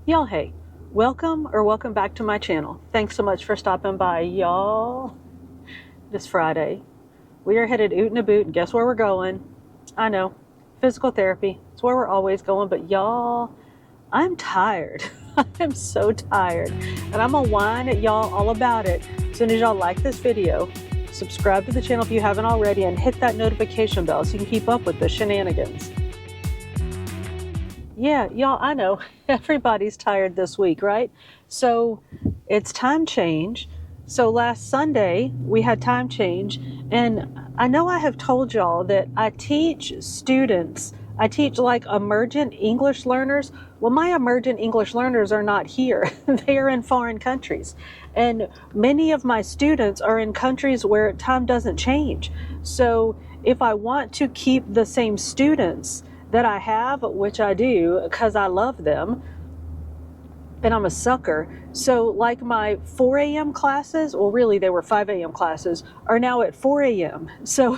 Y'all, hey, welcome back to my channel. Thanks so much for stopping by, y'all. This Friday, we are headed oot and a boot, and guess where we're going? I know, physical therapy. It's where we're always going, but y'all, I'm tired. I am so tired, and I'm gonna whine at y'all all about it. As soon as y'all like this video, subscribe to the channel if you haven't already, and hit that notification bell so you can keep up with the shenanigans. Yeah, y'all, I know everybody's tired this week, right? So it's time change. So last Sunday we had time change, and I know I have told y'all that I teach like emergent English learners. Well, my emergent English learners are not here. They are in foreign countries. And many of my students are in countries where time doesn't change. So if I want to keep the same students that I have, which I do because I love them and I'm a sucker. So like my 4 a.m. classes, well really they were 5 a.m. classes, are now at 4 a.m. So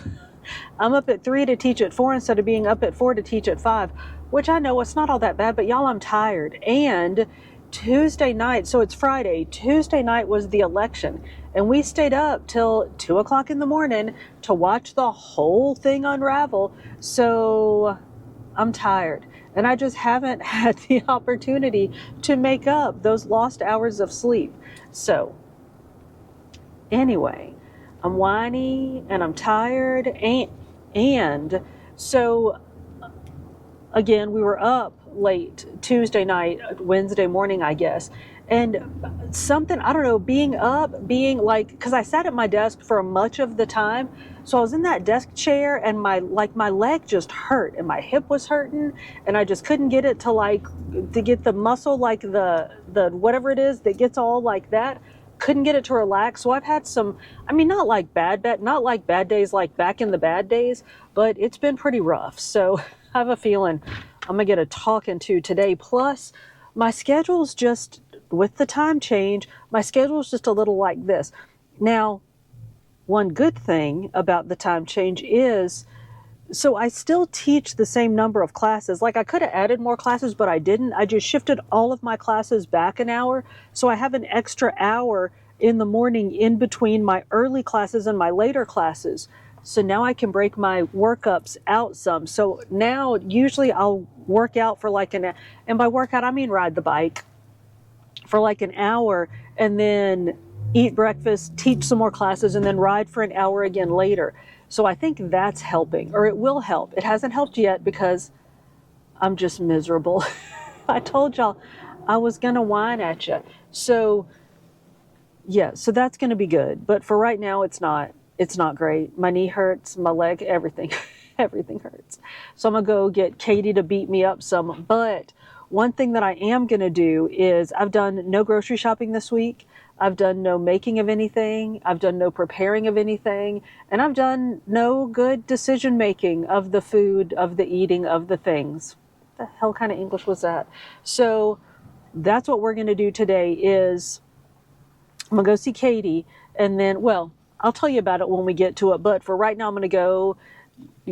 I'm up at 3 to teach at 4 instead of being up at 4 to teach at 5, which I know it's not all that bad, but y'all, I'm tired. And Tuesday night, so it's Friday, Tuesday night was the election, and we stayed up till 2 o'clock in the morning to watch the whole thing unravel. So I'm tired, and I just haven't had the opportunity to make up those lost hours of sleep. So anyway, I'm whiny and I'm tired, and so again, we were up late Tuesday night, Wednesday morning, I guess. And something, I don't know, being like, because I sat at my desk for much of the time. So I was in that desk chair, and my leg just hurt, and my hip was hurting, and I just couldn't get it to get the muscle, like the whatever it is that gets all like that. Couldn't get it to relax. So I've had some, not like bad days like back in the bad days, but it's been pretty rough. So I have a feeling I'm gonna get a talking to today. Plus, my schedule's just, with the time change, my schedule's just a little like this. Now, one good thing about the time change is, so I still teach the same number of classes. Like I could have added more classes, but I didn't. I just shifted all of my classes back an hour. So I have an extra hour in the morning in between my early classes and my later classes. So now I can break my workups out some. So now usually I'll work out for and by workout I mean ride the bike for like an hour, and then eat breakfast, teach some more classes, and then ride for an hour again later. So I think that's helping, or it will help. It hasn't helped yet because I'm just miserable. I told y'all I was gonna whine at you. So yeah, so that's gonna be good. But for right now, it's not great. My knee hurts, my leg, everything, everything hurts. So I'm gonna go get Katie to beat me up some. But one thing that I am gonna do is, I've done no grocery shopping this week. I've done no making of anything. I've done no preparing of anything. And I've done no good decision making of the food, of the eating, of the things. What the hell kind of English was that? So that's what we're going to do today is, I'm going to go see Katie, and then, well, I'll tell you about it when we get to it. But for right now, I'm going to go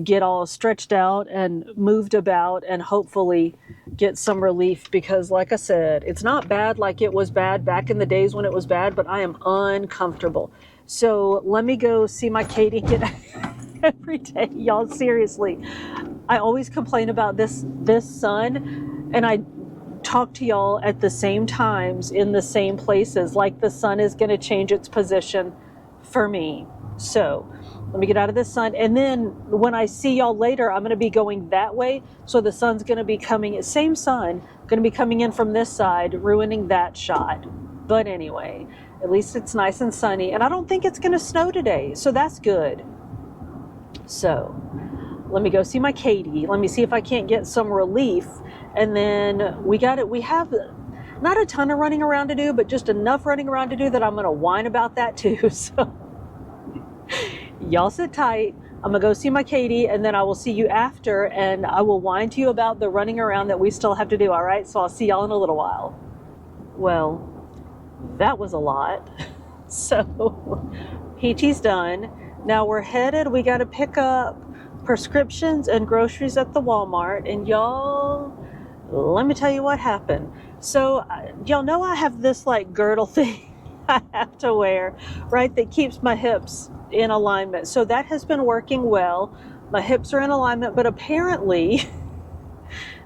get all stretched out and moved about and hopefully get some relief, because like I said, it's not bad like it was bad back in the days when it was bad, but I am uncomfortable. So let me go see my Katie every day. Y'all, seriously, I always complain about this sun, and I talk to y'all at the same times in the same places, like the sun is going to change its position for me. So let me get out of this sun, and then when I see y'all later, I'm going to be going that way. So the sun's going to be same sun, going to be coming in from this side, ruining that shot. But anyway, at least it's nice and sunny, and I don't think it's going to snow today, so that's good. So let me go see my Katie. Let me see if I can't get some relief, and then we have not a ton of running around to do, but just enough running around to do that I'm going to whine about that too. So y'all sit tight. I'm gonna go see my Katie, and then I will see you after, and I will whine to you about the running around that we still have to do. All right, so I'll see y'all in a little while. Well, that was a lot. So PT's done. Now we're headed, we got to pick up prescriptions and groceries at the Walmart, and y'all, let me tell you what happened. So y'all know I have this like girdle thing I have to wear, right, that keeps my hips in alignment. So that has been working well. My hips are in alignment, but apparently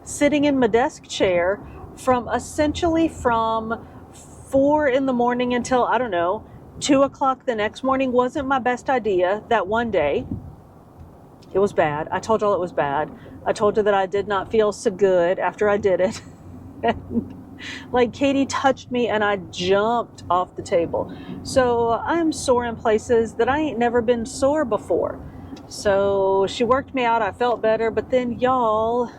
sitting in my desk chair from 4 in the morning until, I don't know, 2 o'clock the next morning wasn't my best idea that one day. It was bad. I told y'all it was bad. I told you that I did not feel so good after I did it. Like Katie touched me and I jumped off the table. So I'm sore in places that I ain't never been sore before. So she worked me out. I felt better. But then y'all,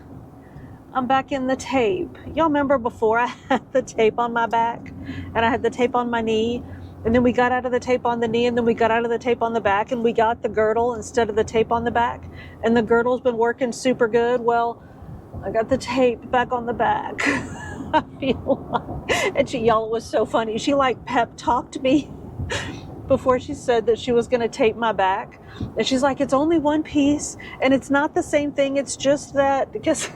I'm back in the tape. Y'all remember before I had the tape on my back and I had the tape on my knee, and then we got out of the tape on the knee, and then we got out of the tape on the back, and we got the girdle instead of the tape on the back, and the girdle's been working super good. Well, I got the tape back on the back. I feel like, and y'all, it was so funny. She like pep talked me before she said that she was going to tape my back, and she's like, it's only one piece and it's not the same thing. It's just that because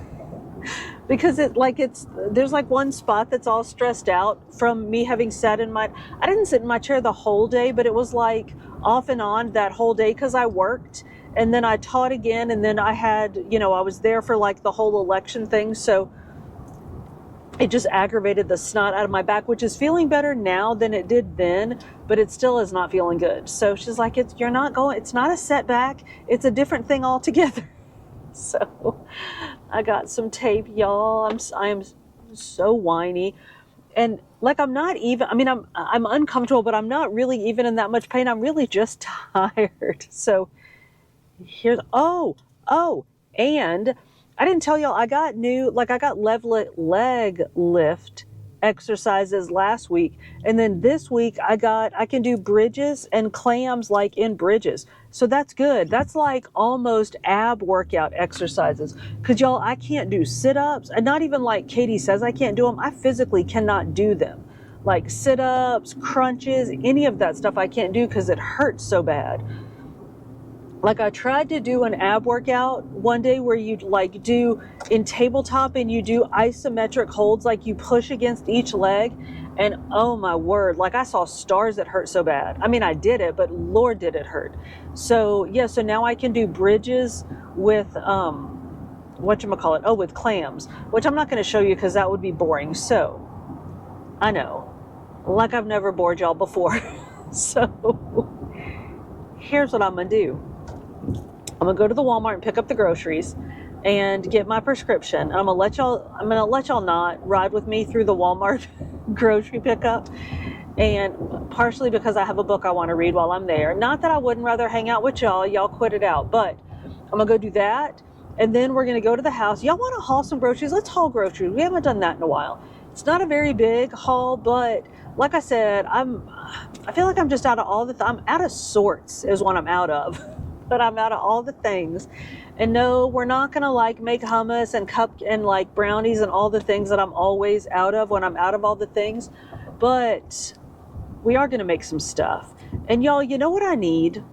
there's like one spot that's all stressed out from me having sat in I didn't sit in my chair the whole day, but it was like off and on that whole day because I worked and then I taught again, and then I had, I was there for like the whole election thing, so it just aggravated the snot out of my back, which is feeling better now than it did then, but it still is not feeling good. So she's like, it's not a setback, it's a different thing altogether. So I got some tape, y'all. I am so whiny, and like I'm uncomfortable, but I'm not really even in that much pain. I'm really just tired. So here's and I didn't tell y'all I got leg lift exercises last week, and then this week I can do bridges and clams like in bridges. So that's good. That's like almost ab workout exercises, because y'all, I can't do sit-ups, and not even like Katie says I can't do them. I physically cannot do them, like sit-ups, crunches, any of that stuff I can't do because it hurts so bad. Like I tried to do an ab workout one day where you like do in tabletop and you do isometric holds, like you push against each leg, and oh my word, like I saw stars. That hurt so bad. I mean, I did it, but Lord did it hurt. So yeah, so now I can do bridges with with clams, which I'm not going to show you because that would be boring. So I know, like I've never bored y'all before. So here's what I'm gonna do. I'm gonna go to the Walmart and pick up the groceries and get my prescription. And I'm gonna let y'all not ride with me through the Walmart grocery pickup, and partially because I have a book I want to read while I'm there. Not that I wouldn't rather hang out with y'all quit it out, but I'm gonna go do that, and then we're gonna go to the house. Y'all want to haul some groceries? Let's haul groceries. We haven't done that in a while. It's not a very big haul, but like I said, I feel like I'm just out of I'm out of sorts is what I'm out of. But I'm out of all the things. And no, we're not gonna like make hummus and like brownies and all the things that I'm always out of when I'm out of all the things. But we are gonna make some stuff. And y'all, you know what I need?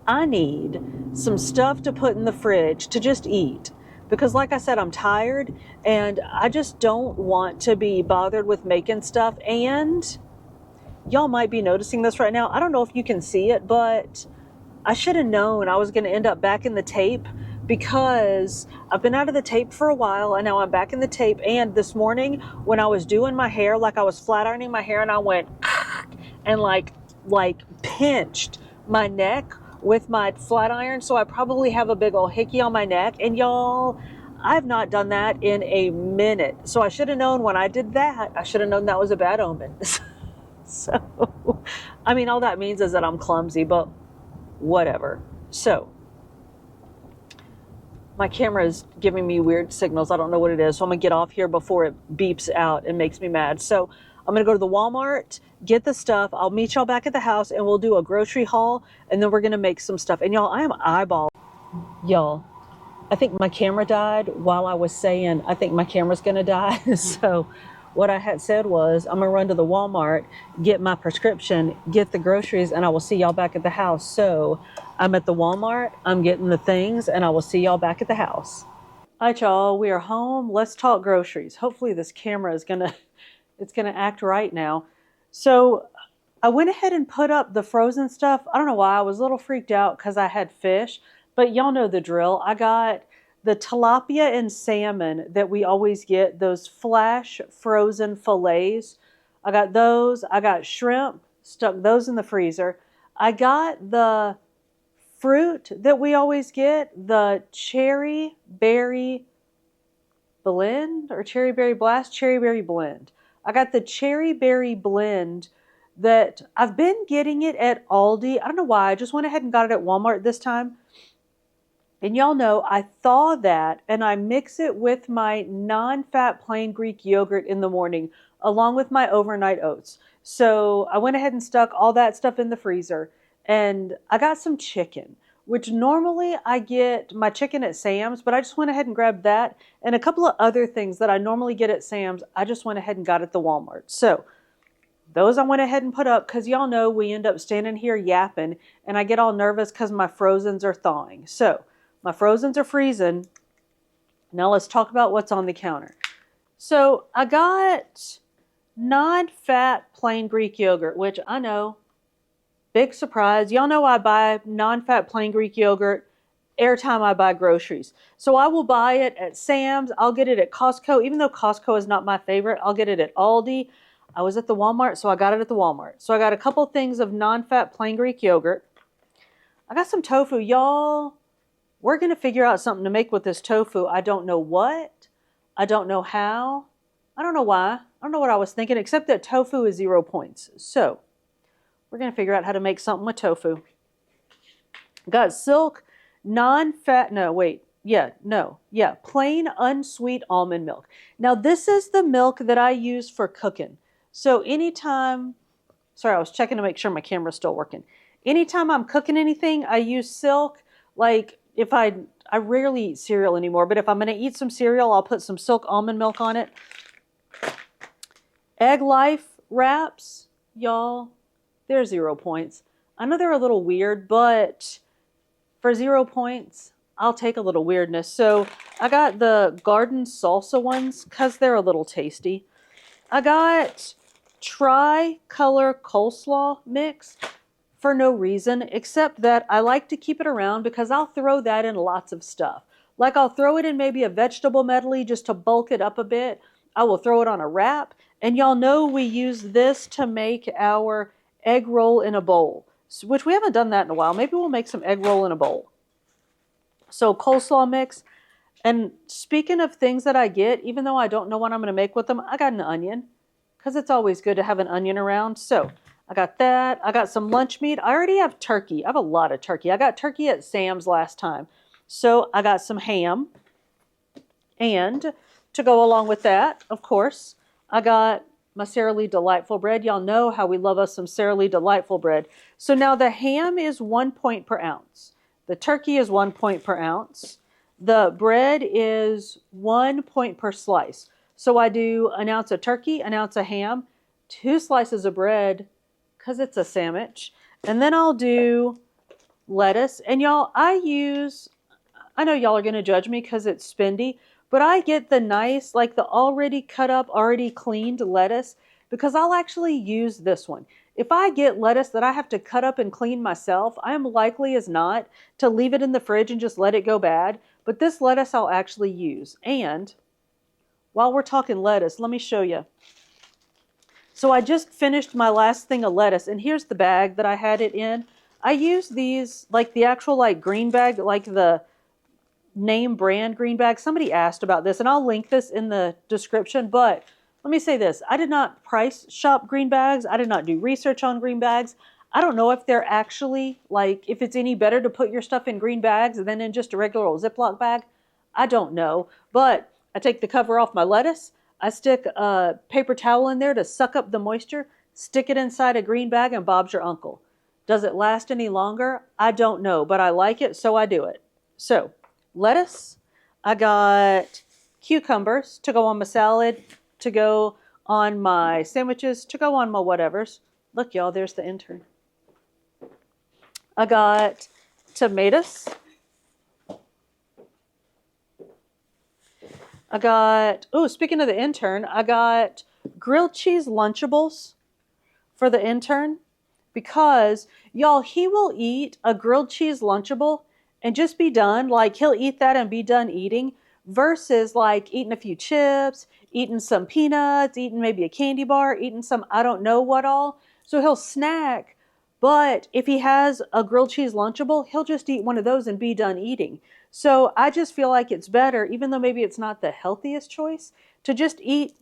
I need some stuff to put in the fridge to just eat. Because like I said, I'm tired and I just don't want to be bothered with making stuff. And y'all might be noticing this right now. I don't know if you can see it, but I should have known I was going to end up back in the tape, because I've been out of the tape for a while and now I'm back in the tape. And this morning when I was doing my hair, like I was flat ironing my hair, and I went and like pinched my neck with my flat iron. So I probably have a big old hickey on my neck. And y'all, I've not done that in a minute. So I should have known when I did that. I should have known that was a bad omen. So, I mean, all that means is that I'm clumsy, but whatever. So my camera is giving me weird signals. I don't know what it is. So I'm gonna get off here before it beeps out and makes me mad. So I'm gonna go to the Walmart, get the stuff. I'll meet y'all back at the house and we'll do a grocery haul, and then we're gonna make some stuff. And y'all, I am eyeball. Y'all, I think my camera died while I was saying I think my camera's gonna die. So what I had said was I'm gonna run to the Walmart, get my prescription, get the groceries, and I will see y'all back at the house. So I'm at the Walmart, I'm getting the things, and I will see y'all back at the house. All right, y'all, we are home. Let's talk groceries. Hopefully this camera is it's gonna act right now. So I went ahead and put up the frozen stuff. I don't know why. I was a little freaked out because I had fish, but y'all know the drill. I got the tilapia and salmon that we always get, those flash frozen fillets. I got those. I got shrimp, stuck those in the freezer. I got the fruit that we always get, the cherry berry blend or cherry berry blast, cherry berry blend. I got the cherry berry blend that I've been getting it at Aldi. I don't know why. I just went ahead and got it at Walmart this time. And y'all know I thaw that and I mix it with my non-fat plain Greek yogurt in the morning along with my overnight oats. So I went ahead and stuck all that stuff in the freezer and I got some chicken, which normally I get my chicken at Sam's, but I just went ahead and grabbed that and a couple of other things that I normally get at Sam's. I just went ahead and got at the Walmart. So those I went ahead and put up because y'all know we end up standing here yapping and I get all nervous because my frozens are thawing. So my frozens are freezing. Now let's talk about what's on the counter. So I got non-fat plain Greek yogurt, which I know, big surprise. Y'all know I buy non-fat plain Greek yogurt every time I buy groceries. So I will buy it at Sam's. I'll get it at Costco. Even though Costco is not my favorite, I'll get it at Aldi. I was at the Walmart, so I got it at the Walmart. So I got a couple things of non-fat plain Greek yogurt. I got some tofu. Y'all, we're going to figure out something to make with this tofu. I don't know what. I don't know how. I don't know why. I don't know what I was thinking, except that tofu is 0 points. So we're going to figure out how to make something with tofu. Got silk, non-fat, plain unsweet almond milk. Now this is the milk that I use for cooking. So anytime, sorry, I was checking to make sure my camera's still working. Anytime I'm cooking anything, I use silk. Like if I rarely eat cereal anymore, but if I'm going to eat some cereal, I'll put some silk almond milk on it. Egg Life wraps, y'all, they're 0 points. I know they're a little weird, but for 0 points, I'll take a little weirdness. So I got the garden salsa ones because they're a little tasty. I got tri-color coleslaw mix for no reason, except that I like to keep it around because I'll throw that in lots of stuff. Like I'll throw it in maybe a vegetable medley just to bulk it up a bit. I will throw it on a wrap. And y'all know we use this to make our egg roll in a bowl, which we haven't done that in a while. Maybe we'll make some egg roll in a bowl. So coleslaw mix. And speaking of things that I get, even though I don't know what I'm going to make with them, I got an onion because it's always good to have an onion around. So I got that. I got some lunch meat. I already have turkey. I have a lot of turkey. I got turkey at Sam's last time. So I got some ham. And to go along with that, of course, I got my Sara Lee Delightful bread. Y'all know how we love us some Sara Lee Delightful bread. So now the ham is 1 point per ounce. The turkey is 1 point per ounce. The bread is 1 point per slice. So I do an ounce of turkey, an ounce of ham, 2 slices of bread, because it's a sandwich. And then I'll do lettuce. And y'all, I know y'all are going to judge me because it's spendy, but I get the nice, like the already cut up, already cleaned lettuce because I'll actually use this one. If I get lettuce that I have to cut up and clean myself, I am likely as not to leave it in the fridge and just let it go bad. But this lettuce I'll actually use. And while we're talking lettuce, let me show you. So I just finished my last thing of lettuce, and here's the bag that I had it in. I use these, like the actual like green bag, like the name brand green bag. Somebody asked about this, and I'll link this in the description, but let me say this. I did not price shop green bags. I did not do research on green bags. I don't know if they're actually, like, if it's any better to put your stuff in green bags than in just a regular old Ziploc bag. I don't know, but I take the cover off my lettuce. I stick a paper towel in there to suck up the moisture, stick it inside a green bag, and Bob's your uncle. Does it last any longer? I don't know, but I like it, so I do it. So, lettuce. I got cucumbers to go on my salad, to go on my sandwiches, to go on my whatevers. Look, y'all, there's the intern. I got tomatoes. I got, oh, speaking of the intern, I got grilled cheese Lunchables for the intern because, y'all, he will eat a grilled cheese Lunchable and just be done. Like, he'll eat that and be done eating versus like eating a few chips, eating some peanuts, eating maybe a candy bar, eating some I don't know what all. So he'll snack, but if he has a grilled cheese Lunchable, he'll just eat one of those and be done eating. So I just feel like it's better, even though maybe it's not the healthiest choice, to just eat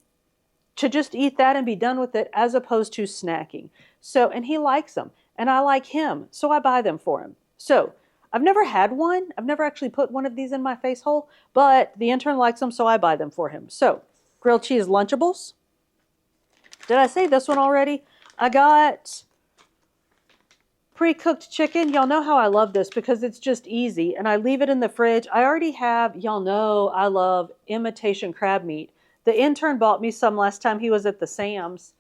that and be done with it as opposed to snacking. So, and he likes them and I like him. So I buy them for him. So I've never had one. I've never actually put one of these in my face hole, but the intern likes them. So I buy them for him. So grilled cheese Lunchables. Did I say this one already? I got pre-cooked chicken. Y'all know how I love this because it's just easy and I leave it in the fridge. I already have, y'all know I love imitation crab meat. The intern bought me some last time he was at the Sam's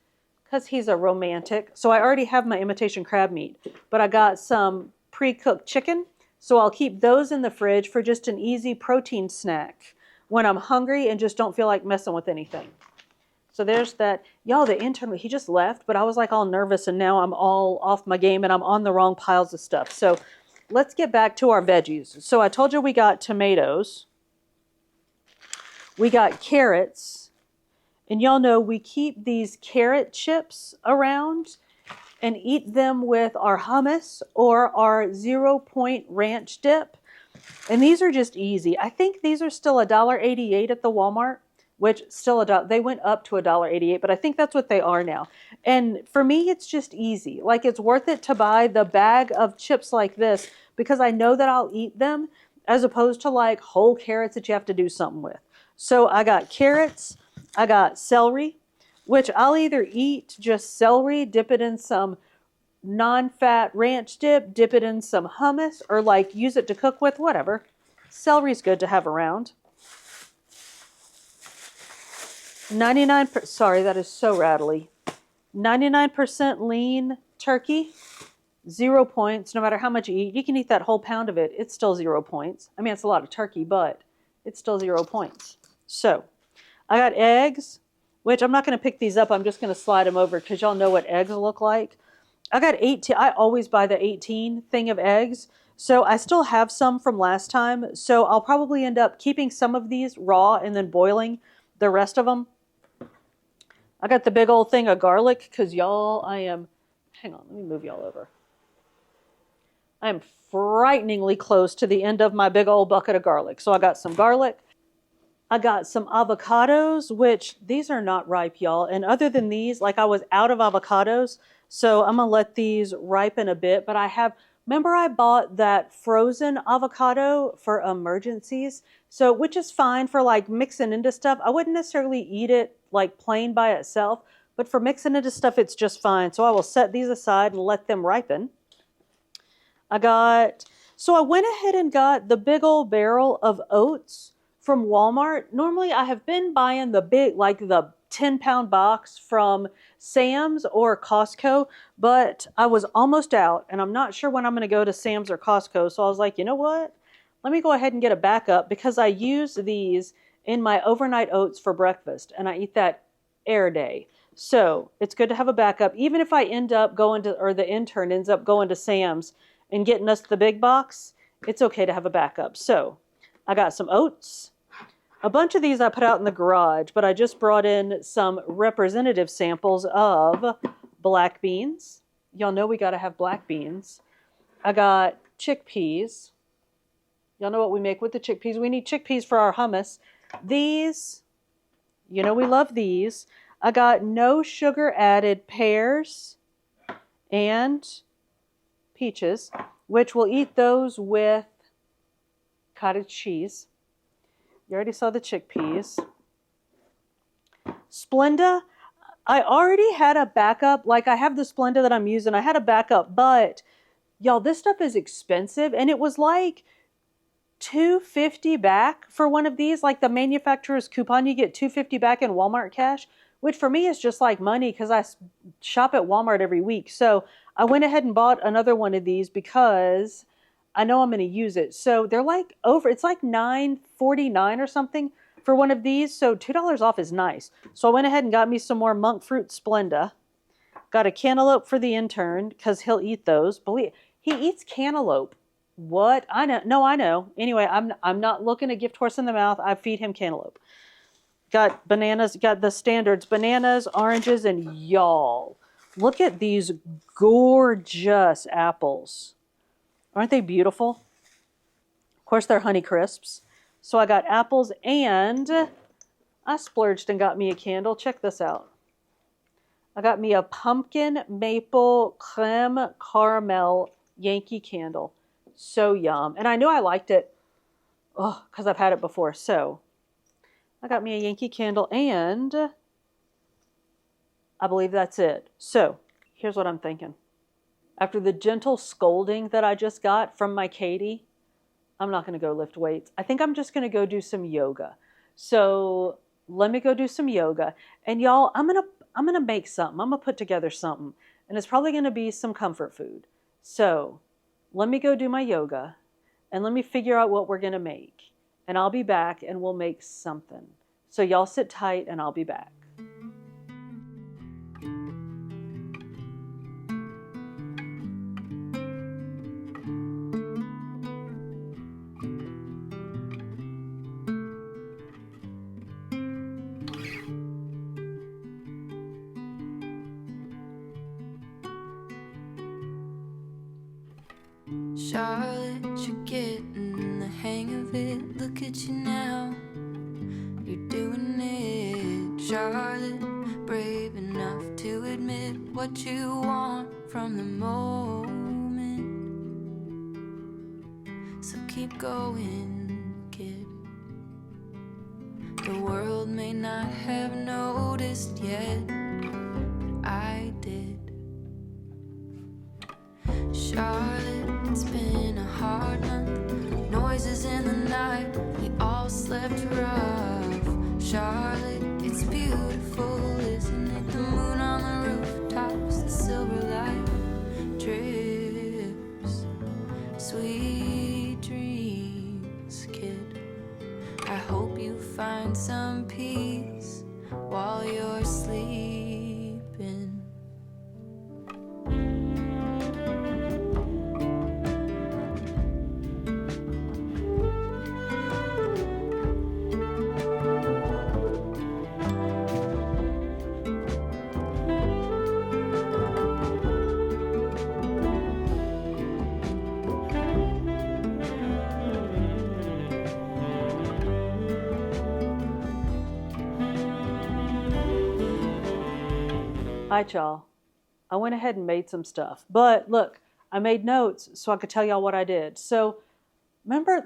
because he's a romantic. So I already have my imitation crab meat, but I got some pre-cooked chicken. So I'll keep those in the fridge for just an easy protein snack when I'm hungry and just don't feel like messing with anything. So there's that. Y'all, the intern, he just left, but I was like all nervous and now I'm all off my game and I'm on the wrong piles of stuff. So let's get back to our veggies. So I told you we got tomatoes. We got carrots. And y'all know we keep these carrot chips around and eat them with our hummus or our 0 Point ranch dip. And these are just easy. I think these are still $1.88 at the Walmart. Which still they went up to $1.88, but I think that's what they are now. And for me, it's just easy. Like it's worth it to buy the bag of chips like this because I know that I'll eat them as opposed to like whole carrots that you have to do something with. So I got carrots, I got celery, which I'll either eat just celery, dip it in some non-fat ranch dip it in some hummus, or like use it to cook with, whatever. Celery's good to have around. 99%, sorry, that is so rattly. 99% lean turkey, 0 points. No matter how much you eat, you can eat that whole pound of it. It's still 0 points. I mean, it's a lot of turkey, but it's still 0 points. So I got eggs, which I'm not going to pick these up. I'm just going to slide them over because y'all know what eggs look like. I got 18. I always buy the 18 thing of eggs. So I still have some from last time. So I'll probably end up keeping some of these raw and then boiling the rest of them. I got the big old thing of garlic because y'all, hang on, let me move y'all over. I am frighteningly close to the end of my big old bucket of garlic. So I got some garlic. I got some avocados, which these are not ripe, y'all. And other than these, like I was out of avocados. So I'm going to let these ripen a bit. But remember I bought that frozen avocado for emergencies. So, which is fine for like mixing into stuff. I wouldn't necessarily eat it like plain by itself, but for mixing into stuff, it's just fine. So I will set these aside and let them ripen. So I went ahead and got the big old barrel of oats from Walmart. Normally I have been buying the big, like the 10-pound box from Sam's or Costco, but I was almost out and I'm not sure when I'm going to go to Sam's or Costco. So I was like, you know what? Let me go ahead and get a backup because I use these in my overnight oats for breakfast and I eat that air day. So it's good to have a backup. Even if I end up going to, or the intern ends up going to Sam's and getting us the big box, it's okay to have a backup. So I got some oats. A bunch of these I put out in the garage, but I just brought in some representative samples of black beans. Y'all know we got to have black beans. I got chickpeas. Y'all know what we make with the chickpeas. We need chickpeas for our hummus. These, you know we love these. I got no sugar added pears and peaches, which we'll eat those with cottage cheese. You already saw the chickpeas. Splenda, I already had a backup. Like I have the Splenda that I'm using. I had a backup, but y'all, this stuff is expensive. And it was like $2.50 back for one of these. Like the manufacturer's coupon, you get $2.50 back in Walmart cash, which for me is just like money because I shop at Walmart every week. So I went ahead and bought another one of these because I know I'm going to use it. So they're like it's like $9.49 or something for one of these. So $2 off is nice. So I went ahead and got me some more monk fruit Splenda. Got a cantaloupe for the intern because he'll eat those. Believe he eats cantaloupe. What? I know. No, I know. Anyway, I'm not looking at gift horse in the mouth. I feed him cantaloupe. Got bananas. Got the standards: bananas, oranges, and y'all. Look at these gorgeous apples. Aren't they beautiful? Of course, they're Honey Crisps. So I got apples, and I splurged and got me a candle. Check this out. I got me a pumpkin maple creme caramel Yankee candle. So yum. And I knew I liked it because I've had it before. So I got me a Yankee candle, and I believe that's it. So here's what I'm thinking. After the gentle scolding that I just got from my Katie, I'm not going to go lift weights. I think I'm just going to go do some yoga. So let me go do some yoga. And y'all, I'm going to make something. I'm going to put together something. And it's probably going to be some comfort food. So let me go do my yoga. And let me figure out what we're going to make. And I'll be back and we'll make something. So y'all sit tight and I'll be back. Charlotte, you're getting the hang of it. Look at you now, you're doing it. Charlotte, brave enough to admit what you want from the moment. So keep going, kid. The world may not have noticed yet, but I did. Charlotte, it's been a hard month. Noises in the night, we all slept rough. Charlotte, it's beautiful, isn't it? The moon on the rooftops, the silver light drips. Sweet dreams, kid. I hope you find some peace while you're sleeping. All right, y'all. I went ahead and made some stuff. But look, I made notes so I could tell y'all what I did. So remember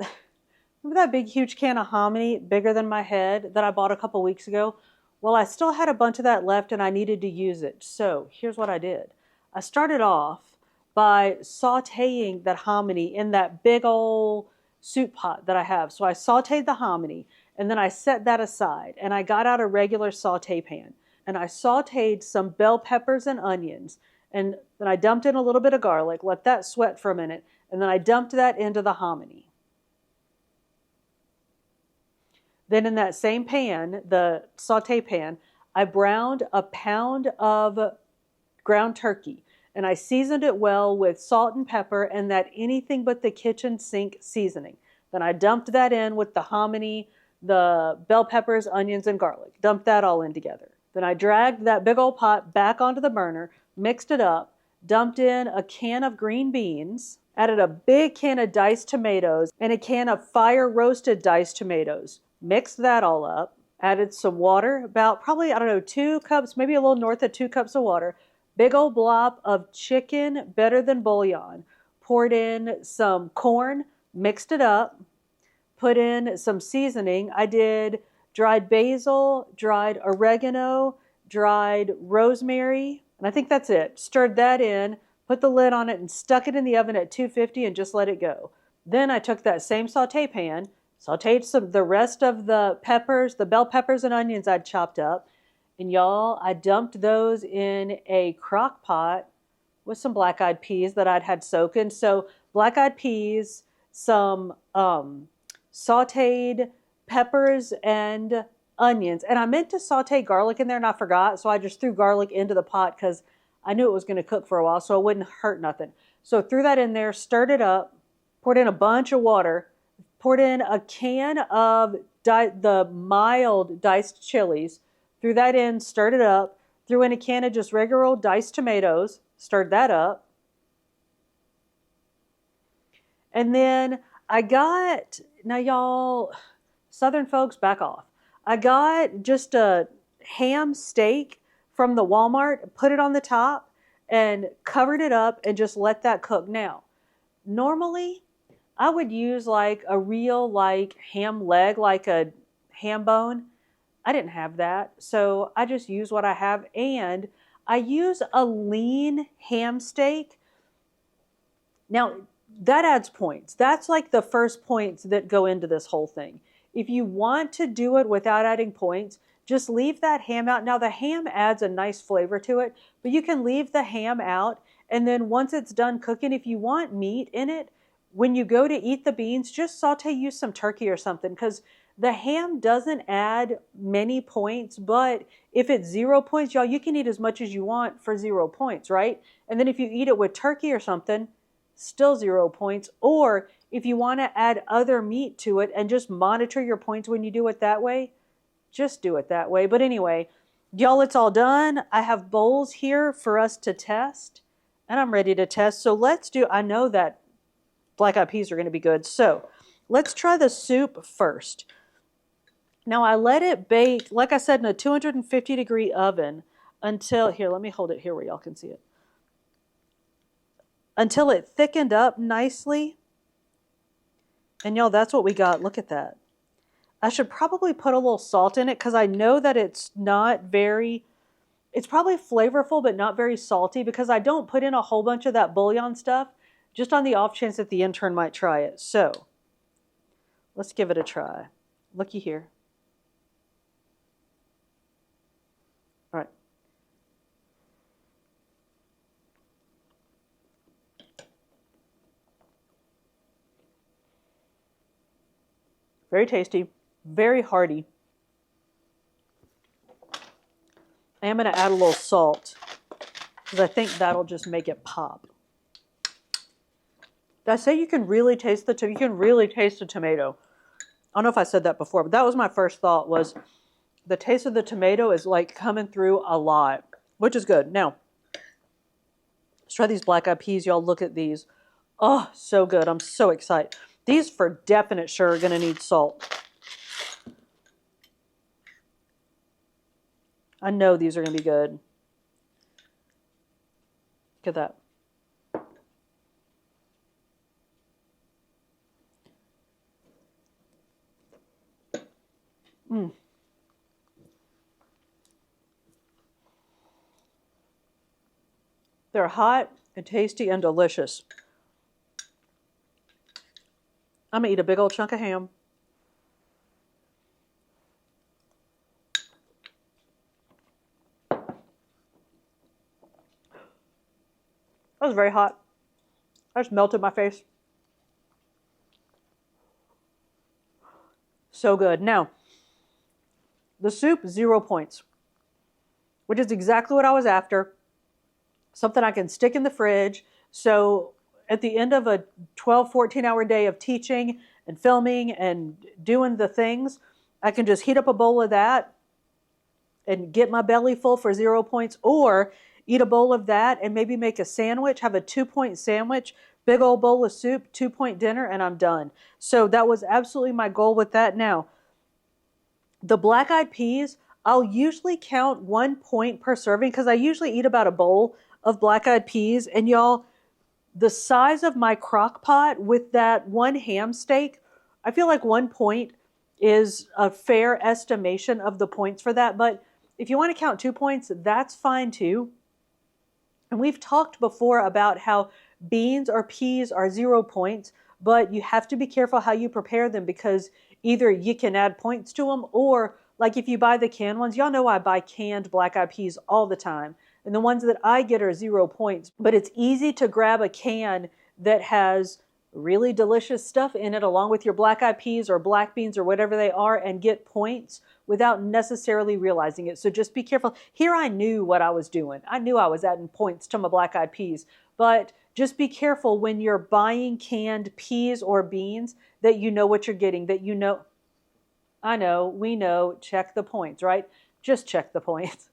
that big, huge can of hominy, bigger than my head, that I bought a couple weeks ago? Well, I still had a bunch of that left and I needed to use it. So here's what I did. I started off by sauteing that hominy in that big old soup pot that I have. So I sauteed the hominy and then I set that aside and I got out a regular saute pan. And I sauteed some bell peppers and onions. And then I dumped in a little bit of garlic, let that sweat for a minute. And then I dumped that into the hominy. Then in that same pan, the saute pan, I browned a pound of ground turkey. And I seasoned it well with salt and pepper and that anything but the kitchen sink seasoning. Then I dumped that in with the hominy, the bell peppers, onions, and garlic. Dumped that all in together. Then I dragged that big old pot back onto the burner, mixed it up, dumped in a can of green beans, added a big can of diced tomatoes, and a can of fire-roasted diced tomatoes. Mixed that all up, added some water, about probably, 2 cups, maybe a little north of 2 cups of water, big old blob of chicken, better than bouillon. Poured in some corn, mixed it up, put in some seasoning. I did dried basil, dried oregano, dried rosemary, and I think that's it. Stirred that in, put the lid on it, and stuck it in the oven at 250 and just let it go. Then I took that same saute pan, sauteed the rest of the peppers, the bell peppers and onions I'd chopped up, and y'all, I dumped those in a crock pot with some black-eyed peas that I'd had soaking. So black-eyed peas, some sauteed peppers and onions. And I meant to saute garlic in there and I forgot. So I just threw garlic into the pot because I knew it was going to cook for a while, so it wouldn't hurt nothing. So threw that in there, stirred it up, poured in a bunch of water, poured in a can of the mild diced chilies, threw that in, stirred it up, threw in a can of just regular old diced tomatoes, stirred that up. And then I got, now y'all, Southern folks, back off. I got just a ham steak from the Walmart, put it on the top and covered it up and just let that cook. Now, normally I would use like a real like ham leg, like a ham bone. I didn't have that. So I just use what I have, and I use a lean ham steak. Now, that adds points. That's like the first points that go into this whole thing. If you want to do it without adding points, just leave that ham out. Now, the ham adds a nice flavor to it, but you can leave the ham out. And then once it's done cooking, if you want meat in it, when you go to eat the beans, just saute, use some turkey or something, because the ham doesn't add many points. But if it's 0 points, y'all, you can eat as much as you want for 0 points, right? And then if you eat it with turkey or something, still 0 points. Or if you want to add other meat to it and just monitor your points when you do it that way, just do it that way. But anyway, y'all, it's all done. I have bowls here for us to test, and I'm ready to test. So let's do, I know that black eyed peas are going to be good. So let's try the soup first. Now I let it bake, like I said, in a 250-degree oven until, here, let me hold it here where y'all can see it. Until it thickened up nicely. And y'all, that's what we got. Look at that. I should probably put a little salt in it because I know that it's not very, it's probably flavorful but not very salty, because I don't put in a whole bunch of that bouillon stuff, just on the off chance that the intern might try it. So let's give it a try. Looky here. All right. Very tasty, very hearty. I am going to add a little salt because I think that'll just make it pop. Did I say you can really taste the tomato? I don't know if I said that before, but that was my first thought, was the taste of the tomato is like coming through a lot, which is good. Now, let's try these black eyed peas. Y'all, look at these. Oh, so good. I'm so excited. These for definite sure are going to need salt. I know these are going to be good. Look at that. They're hot and tasty and delicious. I'm going to eat a big old chunk of ham. That was very hot. I just melted my face. So good. Now, the soup, 0 points, which is exactly what I was after. Something I can stick in the fridge. So at the end of a 12, 14-hour day of teaching and filming and doing the things, I can just heat up a bowl of that and get my belly full for 0 points, or eat a bowl of that and maybe make a sandwich, have a 2-point sandwich, big old bowl of soup, 2-point dinner, and I'm done. So that was absolutely my goal with that. Now, the black eyed peas, I'll usually count 1 point per serving because I usually eat about a bowl of black eyed peas. And y'all, the size of my crock pot with that one ham steak, I feel like 1 point is a fair estimation of the points for that. But if you want to count 2 points, that's fine too. And we've talked before about how beans or peas are 0 points, but you have to be careful how you prepare them, because either you can add points to them, or like if you buy the canned ones, y'all know I buy canned black eyed peas all the time. And the ones that I get are 0 points, but it's easy to grab a can that has really delicious stuff in it along with your black eyed peas or black beans or whatever they are and get points without necessarily realizing it. So just be careful. Here I knew what I was doing. I knew I was adding points to my black eyed peas, but just be careful when you're buying canned peas or beans that you know what you're getting, that you know. I know, we know, check the points, right? Just check the points.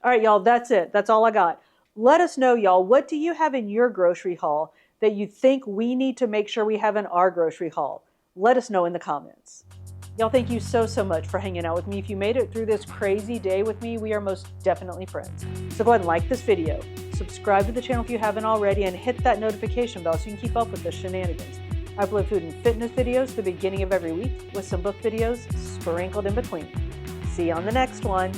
All right, y'all, that's it. That's all I got. Let us know, y'all, what do you have in your grocery haul that you think we need to make sure we have in our grocery haul? Let us know in the comments. Y'all, thank you so much for hanging out with me. If you made it through this crazy day with me, we are most definitely friends. So go ahead and like this video, subscribe to the channel if you haven't already, and hit that notification bell so you can keep up with the shenanigans. I upload food and fitness videos at the beginning of every week with some book videos sprinkled in between. See you on the next one.